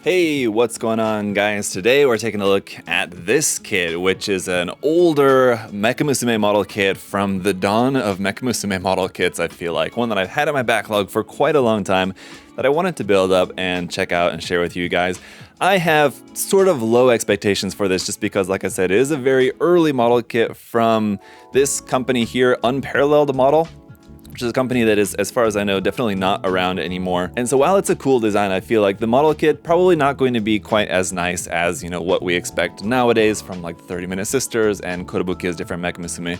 Hey, what's going on, guys? Today we're taking a look at this kit, which is an older Mecha Musume model kit from the dawn of Mecha Musume model kits, I feel like. One that I've had in my backlog for quite a long time that I wanted to build up and check out and share with you guys. I have sort of low expectations for this just because, like I said, it is a very early model kit from this company here, Unparalleled Model, which is a company that is, as far as I know, definitely not around anymore. And so while it's a cool design, I feel like the model kit probably not going to be quite as nice as, what we expect nowadays from like 30-Minute Sisters and Kotobukiya's different Mecha Musume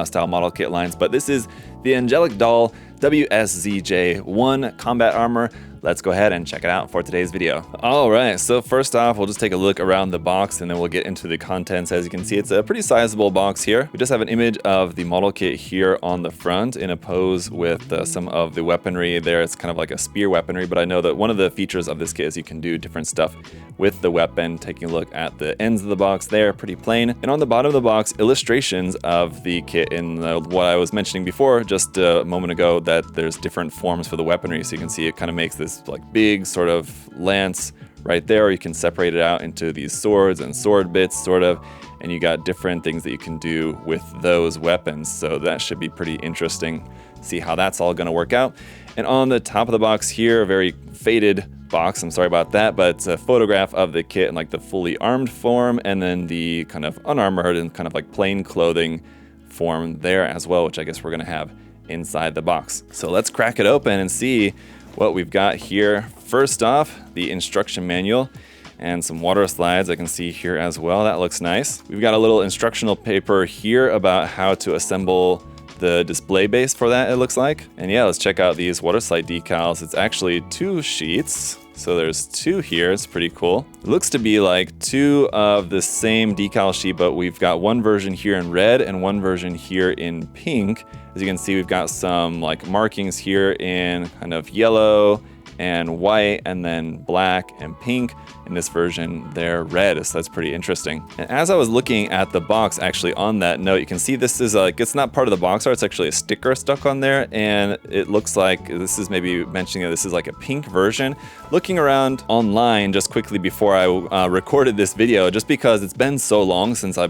style model kit lines. But this is the Angelic doll WSZJ-1 combat armor. Let's go ahead and check it out for today's video. All right, so first off, we'll just take a look around the box and then we'll get into the contents. As you can see, it's a pretty sizable box here. We just have an image of the model kit here on the front in a pose with some of the weaponry there. It's kind of like a spear weaponry, but I know that one of the features of this kit is you can do different stuff with the weapon. Taking a look at the ends of the box there, pretty plain. And on the bottom of the box, illustrations of the kit in what I was mentioning before just a moment ago, that there's different forms for the weaponry. So you can see it kind of makes this like big sort of lance right there. You can separate it out into these swords and sword bits sort of, and you got different things that you can do with those weapons. So that should be pretty interesting. See how that's all going to work out. And on the top of the box here, a very faded box, I'm sorry about that, but it's a photograph of the kit in like the fully armed form, and then the kind of unarmored and kind of like plain clothing form there as well, which I guess we're going to have inside the box. So let's crack it open and see what we've got here. First off, the instruction manual and some water slides I can see here as well. That looks nice. We've got a little instructional paper here about how to assemble the display base for that, it looks like. And yeah, let's check out these water slide decals. It's actually 2 sheets. So there's 2 here, it's pretty cool. It looks to be like 2 of the same decal sheet, but we've got one version here in red and one version here in pink. As you can see, we've got some like markings here in kind of yellow and white, and then black and pink. In this version, they're red, so that's pretty interesting. And as I was looking at the box, actually on that note, you can see this is like, it's not part of the box art, it's actually a sticker stuck on there, and it looks like this is maybe mentioning that this is like a pink version. Looking around online just quickly before I recorded this video, just because it's been so long since I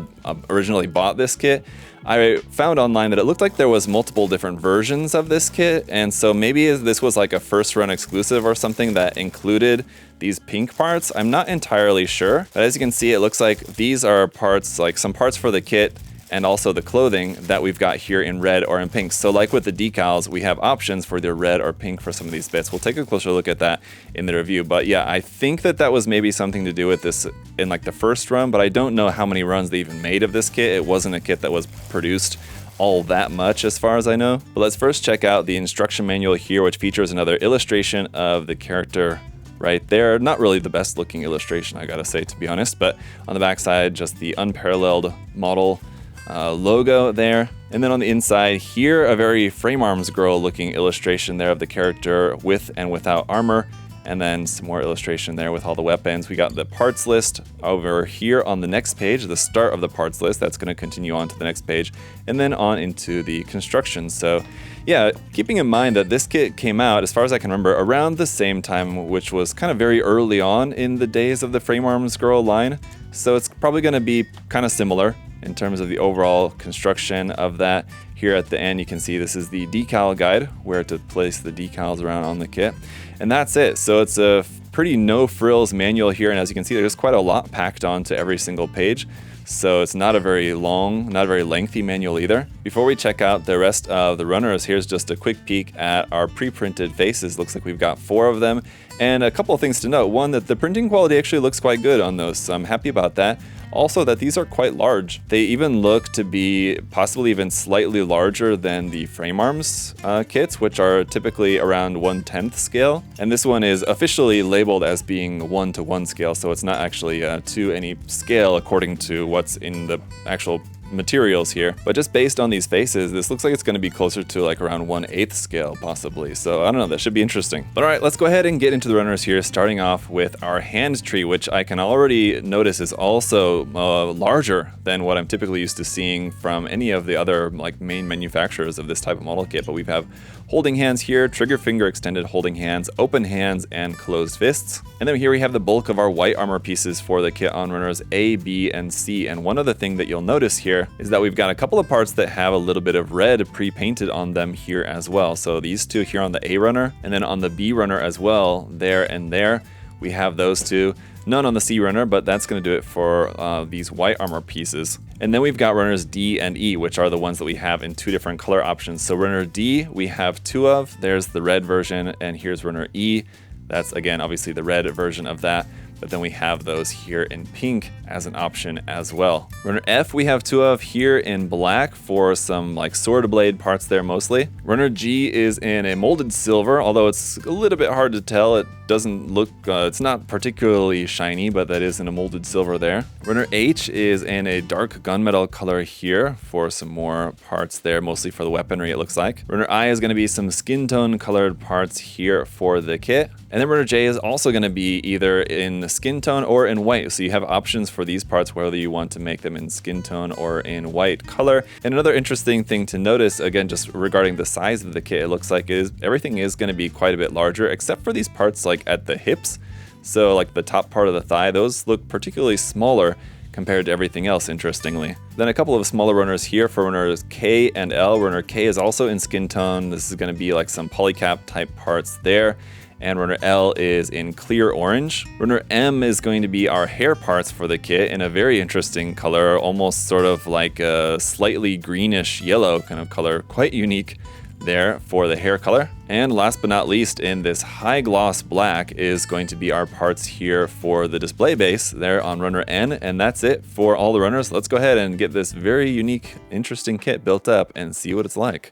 originally bought this kit, I found online that it looked like there was multiple different versions of this kit, and so maybe this was like a first run exclusive or something that included these pink parts. I'm not entirely sure, but as you can see, it looks like these are parts, like some parts for the kit and also the clothing that we've got here in red or in pink. So like with the decals, we have options for either red or pink for some of these bits. We'll take a closer look at that in the review. But yeah, I think that that was maybe something to do with this in like the first run, but I don't know how many runs they even made of this kit. It wasn't a kit that was produced all that much as far as I know. But let's first check out the instruction manual here, which features another illustration of the character right there. Not really the best looking illustration, I gotta say, to be honest, but on the back side, just the Unparalleled Model logo there. And then on the inside here, a very frame arms girl looking illustration there of the character with and without armor. And then some more illustration there with all the weapons. We got the parts list over here on the next page, the start of the parts list. That's going to continue on to the next page, and then on into the construction. So yeah, keeping in mind that this kit came out, as far as I can remember, around the same time, which was kind of very early on in the days of the frame arms girl line. So it's probably going to be kind of similar in terms of the overall construction of that. Here at the end, you can see this is the decal guide, where to place the decals around on the kit. And that's it. So it's a pretty no frills manual here. And as you can see, there's quite a lot packed onto every single page. So it's not a very long, not a very lengthy manual either. Before we check out the rest of the runners, here's just a quick peek at our pre-printed faces. Looks like we've got 4 of them. And a couple of things to note. One, that the printing quality actually looks quite good on those, so I'm happy about that. Also, that these are quite large. They even look to be possibly even slightly larger than the frame arms kits, which are typically around 1/10 scale. And this one is officially labeled as being 1:1 scale, so it's not actually to any scale according to what's in the actual materials here. But just based on these faces, this looks like it's going to be closer to like around 1/8 scale possibly. So I don't know, that should be interesting. But all right, let's go ahead and get into the runners here, starting off with our hand tree, which I can already notice is also larger than what I'm typically used to seeing from any of the other like main manufacturers of this type of model kit. But we have holding hands here, trigger finger extended holding hands, open hands, and closed fists. And then here we have the bulk of our white armor pieces for the kit on runners A, B, and C. And one other thing that you'll notice here is that we've got a couple of parts that have a little bit of red pre-painted on them here as well. So these two here on the A runner, and then on the B runner as well, there and there, we have those two. None on the C runner, but that's going to do it for these white armor pieces. And then we've got runners D and E, which are the ones that we have in two different color options. So runner D, we have two of. There's the red version, and here's runner E. That's, again, obviously the red version of that. But then we have those here in pink as an option as well. Runner F we have two of here in black for some like sword blade parts there mostly. Runner G is in a molded silver, although it's a little bit hard to tell. It doesn't look, it's not particularly shiny, but that is in a molded silver there. Runner H is in a dark gunmetal color here for some more parts there, mostly for the weaponry it looks like. Runner I is going to be some skin tone colored parts here for the kit. And then runner J is also going to be either in skin tone or in white. So you have options for these parts whether you want to make them in skin tone or in white color. And another interesting thing to notice, again, just regarding the size of the kit, it looks like everything is going to be quite a bit larger, except for these parts like at the hips. So like the top part of the thigh, those look particularly smaller compared to everything else, interestingly. Then a couple of smaller runners here for runners K and L. Runner K is also in skin tone. This is going to be like some polycap type parts there. And runner L is in clear orange. Runner M is going to be our hair parts for the kit in a very interesting color, almost sort of like a slightly greenish yellow kind of color, quite unique there for the hair color. And last but not least, in this high gloss black is going to be our parts here for the display base there on runner N. And that's it for all the runners. Let's go ahead and get this very unique, interesting kit built up and see what it's like.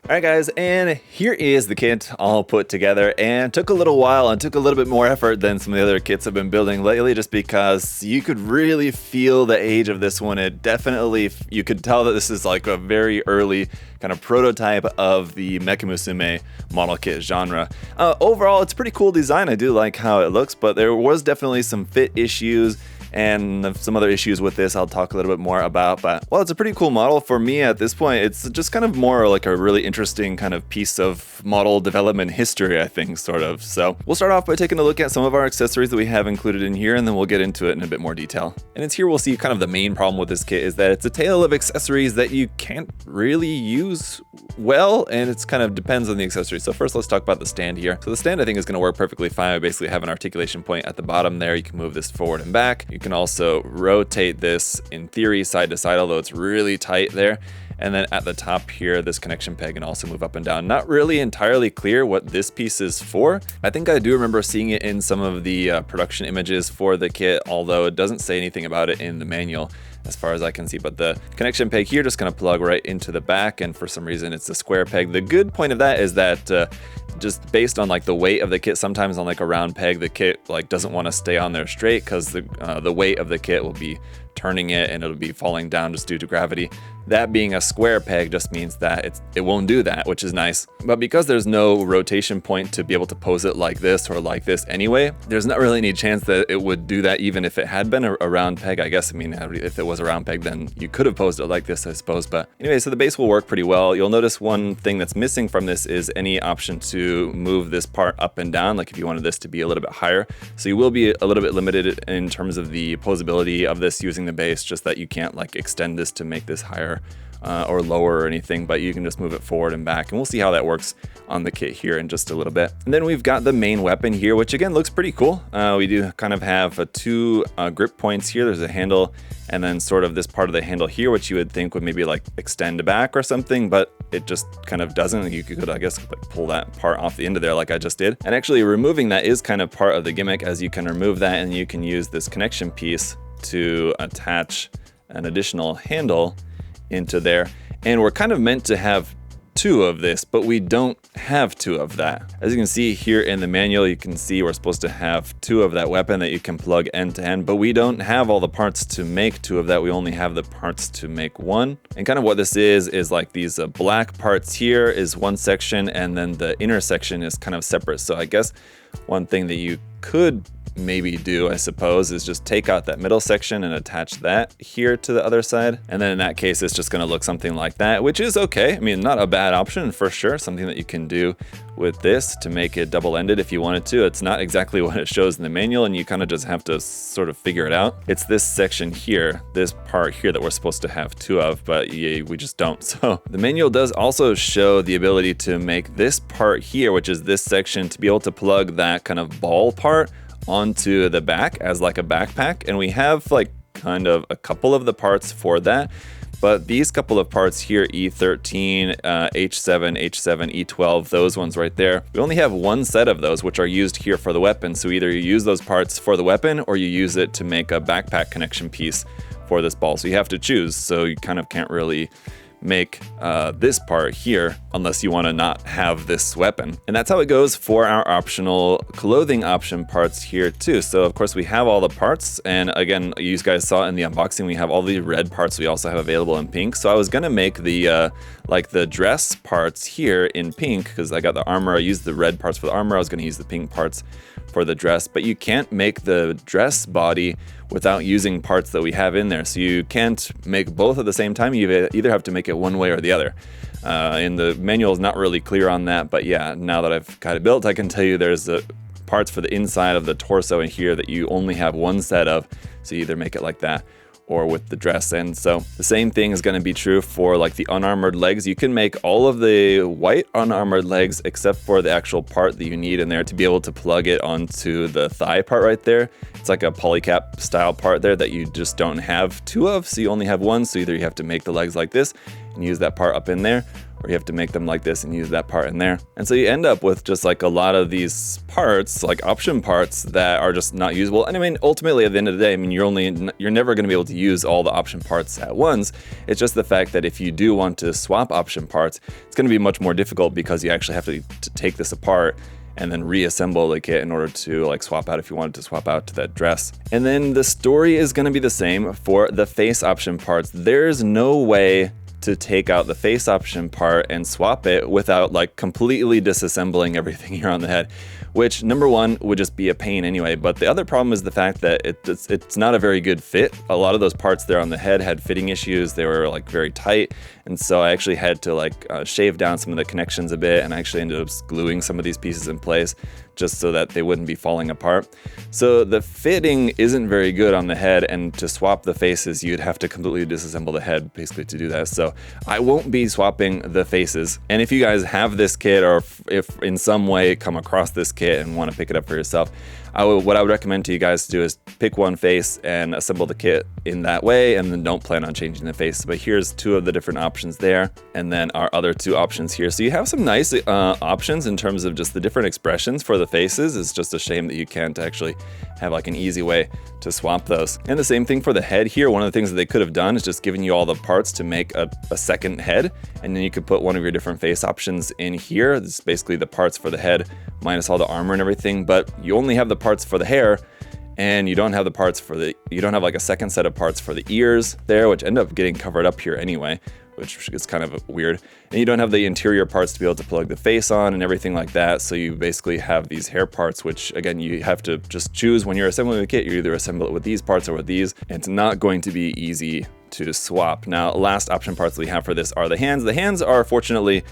Alright guys, and here is the kit all put together, and took a little while and took a little bit more effort than some of the other kits I've been building lately, just because you could really feel the age of this one. It definitely, you could tell that this is like a very early kind of prototype of the mecha musume model kit genre. Overall, it's a pretty cool design. I do like how it looks, but there was definitely some fit issues and some other issues with this I'll talk a little bit more about. But well, it's a pretty cool model. For me at this point, it's just kind of more like a really interesting kind of piece of model development history, I think, sort of. So we'll start off by taking a look at some of our accessories that we have included in here, and then we'll get into it in a bit more detail. And it's here we'll see kind of the main problem with this kit is that it's a tale of accessories that you can't really use well, and it's kind of depends on the accessory. So first let's talk about the stand here. So the stand I think is going to work perfectly fine. We basically have an articulation point at the bottom there. You can move this forward and back. You can also rotate this in theory side to side, although it's really tight there. And then at the top here, this connection peg can also move up and down. Not really entirely clear what this piece is for. I think I do remember seeing it in some of the production images for the kit, although it doesn't say anything about it in the manual as far as I can see. But the connection peg here just gonna plug right into the back, and for some reason it's a square peg. The good point of that is that just based on like the weight of the kit, sometimes on like a round peg, the kit like doesn't want to stay on there straight because the weight of the kit will be turning it and it'll be falling down just due to gravity. That being a square peg just means that it won't do that, which is nice. But because there's no rotation point to be able to pose it like this or like this anyway, there's not really any chance that it would do that even if it had been a round peg. I guess, I mean, if it was a round peg, then you could have posed it like this, I suppose. But anyway, so the base will work pretty well. You'll notice one thing that's missing from this is any option to move this part up and down, like if you wanted this to be a little bit higher. So you will be a little bit limited in terms of the posability of this using the base, just that you can't like extend this to make this higher or lower or anything, but you can just move it forward and back, and we'll see how that works on the kit here in just a little bit. And then we've got the main weapon here, which again looks pretty cool. We do kind of have two grip points here. There's a handle and then sort of this part of the handle here, which you would think would maybe like extend back or something, but it just kind of doesn't. You could, I guess, like pull that part off the end of there like I just did. And actually removing that is kind of part of the gimmick, as you can remove that and you can use this connection piece to attach an additional handle into there. And we're kind of meant to have two of this, but we don't have two of that. As you can see here in the manual, you can see we're supposed to have two of that weapon that you can plug end to end, but we don't have all the parts to make two of that. We only have the parts to make one. And kind of what this is like these black parts here is one section, and then the inner section is kind of separate. So I guess one thing that you could maybe do, I suppose, is just take out that middle section and attach that here to the other side. And then in that case, it's just going to look something like that, which is okay. I mean, not a bad option for sure. Something that you can do with this to make it double-ended if you wanted to. It's not exactly what it shows in the manual, and you kind of just have to sort of figure it out. It's this section here, this part here, that we're supposed to have two of, but yeah, we just don't. So the manual does also show the ability to make this part here, which is this section, to be able to plug that kind of ball part onto the back as like a backpack. And we have like kind of a couple of the parts for that. But these couple of parts here, E13, H7, H7, E12, those ones right there, we only have one set of those, which are used here for the weapon. So either you use those parts for the weapon or you use it to make a backpack connection piece for this ball. So you have to choose. So you kind of can't really make this part here unless you want to not have this weapon. And that's how it goes for our optional clothing option parts here too. So of course we have all the parts, and again, you guys saw in the unboxing, we have all the red parts we also have available in pink. So I was gonna make the like the dress parts here in pink because I got the armor. I used the red parts for the armor. I was gonna use the pink parts for the dress, but you can't make the dress body without using parts that we have in there. So you can't make both at the same time. You either have to make it one way or the other. And the manual is not really clear on that, but yeah, now that I've got it built, I can tell you there's the parts for the inside of the torso in here that you only have one set of. So you either make it like that or with the dress. And so the same thing is going to be true for like the unarmored legs. You can make all of the white unarmored legs except for the actual part that you need in there to be able to plug it onto the thigh part right there. It's like a polycap style part there that you just don't have two of, so you only have one. So either you have to make the legs like this and use that part up in there, or you have to make them like this and use that part in there. And so you end up with just like a lot of these parts, like option parts, that are just not usable. And I mean, ultimately at the end of the day, I mean, you're never going to be able to use all the option parts at once. It's just the fact that if you do want to swap option parts, it's going to be much more difficult because you actually have to take this apart and then reassemble the kit in order to like swap out if you wanted to swap out to that dress. And then the story is going to be the same for the face option parts. There's no way to take out the face option part and swap it without like completely disassembling everything here on the head, which number one would just be a pain anyway. But the other problem is the fact that it's not a very good fit. A lot of those parts there on the head had fitting issues. They were like very tight. And so I actually had to like shave down some of the connections a bit, and I actually ended up gluing some of these pieces in place just so that they wouldn't be falling apart. So the fitting isn't very good on the head, and to swap the faces, you'd have to completely disassemble the head basically to do that. So I won't be swapping the faces. And if you guys have this kit, or if in some way come across this kit and want to pick it up for yourself, what I would recommend to you guys to do is pick one face and assemble the kit in that way, and then don't plan on changing the face. But here's two of the different options there, and then our other two options here. So you have some nice options in terms of just the different expressions for the faces. It's just a shame that you can't actually have like an easy way to swap those. And the same thing for the head here. One of the things that they could have done is just given you all the parts to make a second head, and then you could put one of your different face options in here. This is basically the parts for the head minus all the armor and everything, but you only have the parts for the hair, and you don't have the parts for you don't have like a second set of parts for the ears there, which end up getting covered up here anyway, which is kind of weird. And you don't have the interior parts to be able to plug the face on and everything like that. So you basically have these hair parts, which again, you have to just choose when you're assembling the kit. You either assemble it with these parts or with these, and it's not going to be easy to swap. Now, last option parts we have for this are the hands. The hands are fortunately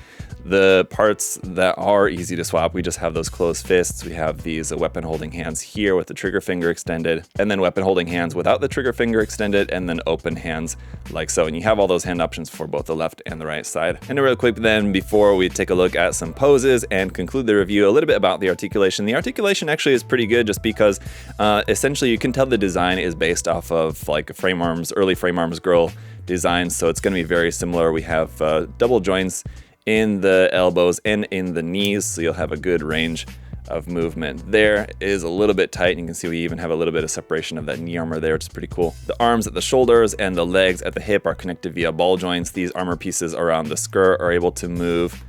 the parts that are easy to swap. We just have those closed fists. We have these weapon holding hands here with the trigger finger extended, and then weapon holding hands without the trigger finger extended, and then open hands like so. And you have all those hand options for both the left and the right side. And real quick then, before we take a look at some poses and conclude the review, a little bit about the articulation. The articulation actually is pretty good just because essentially you can tell the design is based off of like frame arms, early frame arms girl designs. So it's going to be very similar. We have double joints in the elbows and in the knees, so you'll have a good range of movement. There is a little bit tight, and you can see we even have a little bit of separation of that knee armor there, which is pretty cool. The arms at the shoulders and the legs at the hip are connected via ball joints. These armor pieces around the skirt are able to move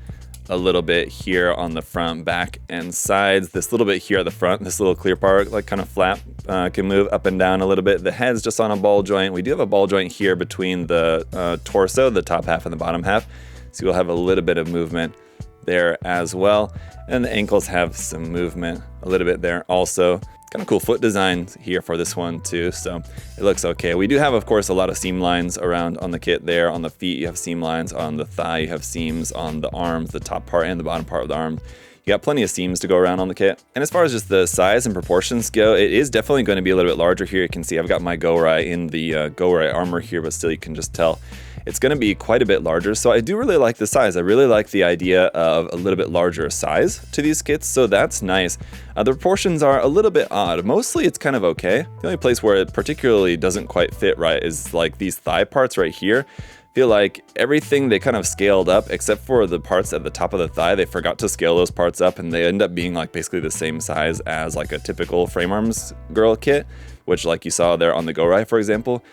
a little bit here on the front, back, and sides. This little bit here at the front, this little clear part, like kind of flap, can move up and down a little bit. The head's just on a ball joint. We do have a ball joint here between the torso, the top half and the bottom half. So you'll have a little bit of movement there as well. And the ankles have some movement a little bit there also. Kind of cool foot design here for this one too, so it looks okay. We do have, of course, a lot of seam lines around on the kit there. On the feet, you have seam lines. On the thigh, you have seams. On the arms, the top part and the bottom part of the arm, you got plenty of seams to go around on the kit. And as far as just the size and proportions go, it is definitely going to be a little bit larger here. You can see I've got my Go-Rai in the Go-Rai armor here, but still you can just tell it's going to be quite a bit larger. So I do really like the size. I really like the idea of a little bit larger size to these kits, so that's nice. The proportions are a little bit odd. Mostly it's kind of okay. The only place where it particularly doesn't quite fit right is like these thigh parts right here. Feel like everything they kind of scaled up except for the parts at the top of the thigh. They forgot to scale those parts up and they end up being like basically the same size as like a typical frame arms girl kit, which like you saw there on the Go-Rai, for example.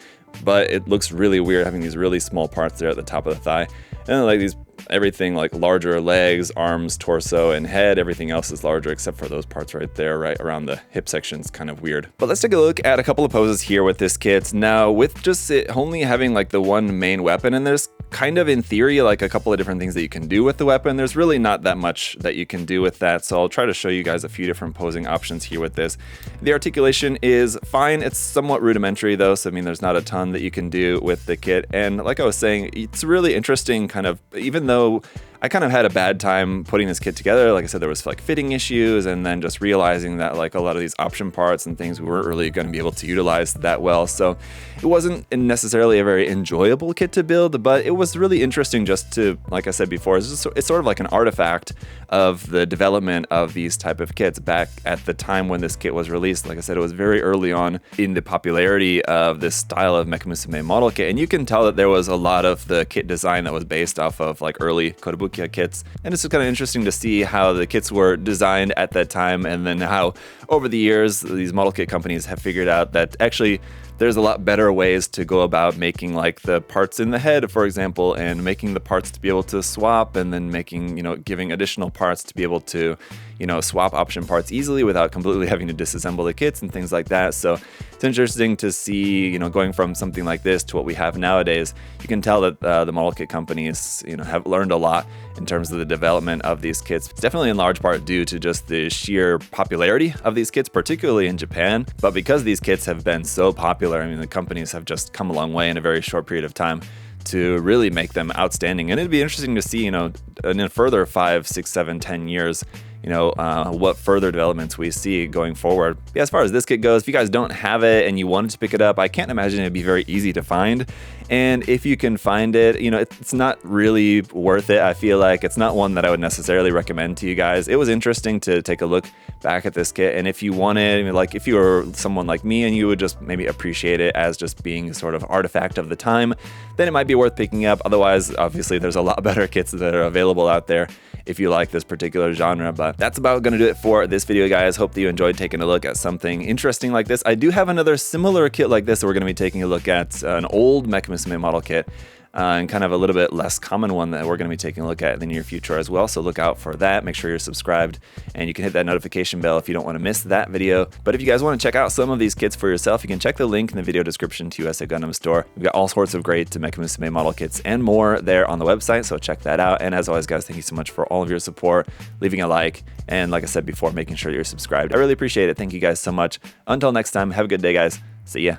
But it looks really weird having these really small parts there at the top of the thigh. And then like these, everything like larger legs, arms, torso, and head, everything else is larger except for those parts right there, right around the hip section. It's kind of weird. But let's take a look at a couple of poses here with this kit. Now, with just it only having like the one main weapon, and there's kind of in theory like a couple of different things that you can do with the weapon. There's really not that much that you can do with that, so I'll try to show you guys a few different posing options here with this. The articulation is fine. It's somewhat rudimentary though, so I mean there's not a ton that you can do with the kit. And like I was saying, it's really interesting kind of, even though I kind of had a bad time putting this kit together. Like I said, there was like fitting issues, and then just realizing that like a lot of these option parts and things we weren't really going to be able to utilize that well. So it wasn't necessarily a very enjoyable kit to build, but it was really interesting just to, like I said before, it's sort of like an artifact of the development of these type of kits back at the time when this kit was released. Like I said, it was very early on in the popularity of this style of mecha musume model kit, and you can tell that there was a lot of the kit design that was based off of like early Kotobukiya kits. And it's just kind of interesting to see how the kits were designed at that time, and then how over the years these model kit companies have figured out that actually there's a lot better ways to go about making like the parts in the head, for example, and making the parts to be able to swap, and then making, you know, giving additional parts to be able to, you know, swap option parts easily without completely having to disassemble the kits and things like that. So it's interesting to see, you know, going from something like this to what we have nowadays. You can tell that the model kit companies, you know, have learned a lot in terms of the development of these kits. It's definitely in large part due to just the sheer popularity of these kits, particularly in Japan. But because these kits have been so popular, I mean, the companies have just come a long way in a very short period of time to really make them outstanding. And it'd be interesting to see, you know, in a further 5, 6, 7, 10 years, you know, what further developments we see going forward. Yeah, as far as this kit goes, if you guys don't have it and you wanted to pick it up, I can't imagine it'd be very easy to find. And if you can find it, you know, it's not really worth it. I feel like it's not one that I would necessarily recommend to you guys. It was interesting to take a look back at this kit, and if you wanted, I mean, like if you were someone like me and you would just maybe appreciate it as just being sort of artifact of the time, then it might be worth picking up. Otherwise, obviously there's a lot better kits that are available out there if you like this particular genre. But that's about gonna do it for this video, guys. Hope that you enjoyed taking a look at something interesting like this. I do have another similar kit like this that we're gonna be taking a look at, an old mecha musume model kit, and kind of a little bit less common one that we're going to be taking a look at in the near future as well. So look out for that. Make sure you're subscribed, and you can hit that notification bell if you don't want to miss that video. But if you guys want to check out some of these kits for yourself, you can check the link in the video description to USA Gundam Store. We've got all sorts of great mecha musume model kits and more there on the website, so check that out. And as always, guys, thank you so much for all of your support, leaving a like, and like I said before, making sure you're subscribed. I really appreciate it. Thank you guys so much. Until next time, have a good day, guys. See ya.